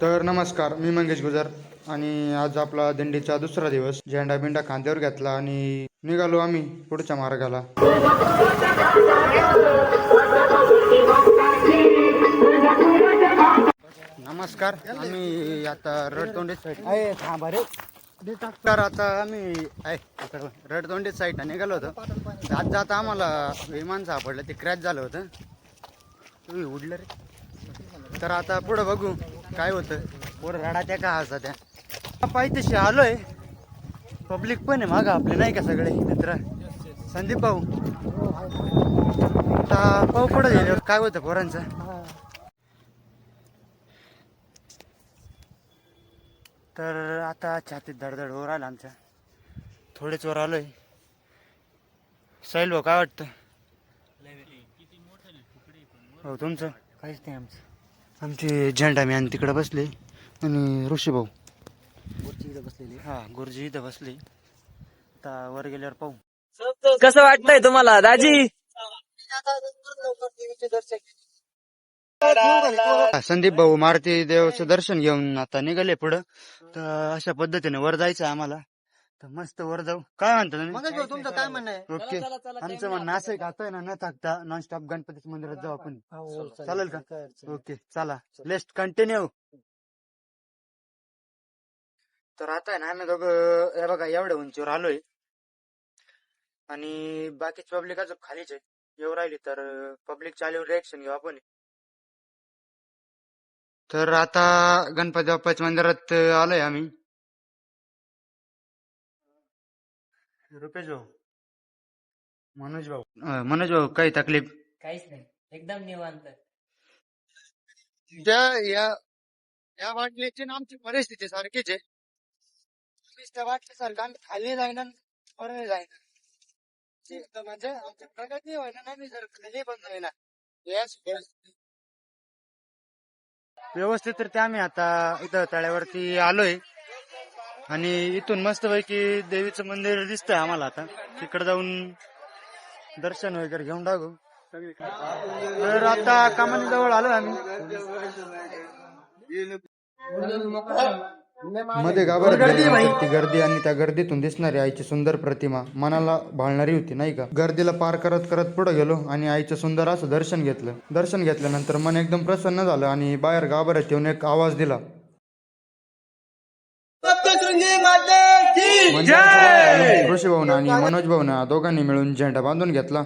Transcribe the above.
तर नमस्कार, मी मंगेश गुजर आणि आज आपला दिंडीचा दुसरा दिवस. झेंडा बिंडा खांद्यावर घेतला आणि निघालो आम्ही पुढच्या मार्गाला. नमस्कार, आम्ही आता रडतोंडी साईड तर आता आम्ही रडतोंडी साईडला निघालो होतो. आज जाता आम्हाला विमान सापडलं, ते क्रॅश झालं होतं. तुम्ही उडलं रे. तर आता पुढं बघू काय होतं. पोरं रडात्या का हसात्या. पायथ्याशी आलोय, पब्लिक पण आहे मागं आपले, नाही का सगळे मित्र. संदीप भाऊ, आता पाहू पुढं गेल्यावर काय होतं पोरांचं. तर आता छातीत धडधड वर आलं आमच्या. थोडेच वर आलोय. साहिल भाऊ काय वाटतं? हो तुमचं काहीच नाही. आमचे झेंडा मॅन तिकडे बसले आणि ऋषी भाऊ इथं बसलेले. हा, गुरुजी इथं बसले. आता वर गेल्यावर पाहू. कसं वाटतंय तुम्हाला दाजी? संदीप भाऊ मारुती देवाचं दर्शन घेऊन आता निघाले पुढं. तर अशा पद्धतीने वर जायचं आम्हाला. तर मस्त वर जाऊ. काय म्हणता तुम्ही? तुमचं काय म्हणणं आहे? ओके, आमचं म्हणणं असं आहे का आता आहे ना, न थकता नॉन स्टॉप गणपतीच्या मंदिरात जाऊ आपण. चालेल का? ओके चला, लेट्स कंटिन्यू. तर आता आहे ना आम्ही दोघं हे बघा एवढ्या उंचीवर आलोय आणि बाकीची पब्लिक अजून खालीच आहे. येऊ राहिली तर पब्लिक चालू रिएक्शन घेऊ आपण. तर आता गणपती बाप्पाच्या मंदिरात आलोय आम्ही. रुपेश भाऊ, मनोज भाऊ काही तकलीफ? काहीच नाही, एकदम निवांत. या वाटल्याची ना आमची परिस्थिती सारखीच आहे. त्या वाटल्यासारखं आम्ही खाली जाईना वर जाईना. म्हणजे आमची प्रगती व्हायला नाही, जर खाली पण जाईना. व्यवस्थित तर ते आम्ही आता इथं तळ्यावरती आलोय आणि इथून मस्तपैकी देवीचं मंदिर दिसतंय आम्हाला. आता तिकडे जाऊन दर्शन वगैरे घेऊन टाकू. तर आता कामानी जवळ आलोय आम्ही. मध्ये ती गर्दी आणि त्या गर्दीतून दिसणारी आईची सुंदर प्रतिमा मनाला भाळणारी होती, नाही का. गर्दीला पार करत करत पुढे गेलो आणि आईचं सुंदर असं दर्शन घेतलं. दर्शन घेतल्यानंतर मन एकदम प्रसन्न झालं आणि बाहेर गाभाऱ्यात येऊन एक आवाज दिला. ऋषी भाऊन आणि मनोज भाऊन दोघांनी मिळून झेंडा बांधून घेतला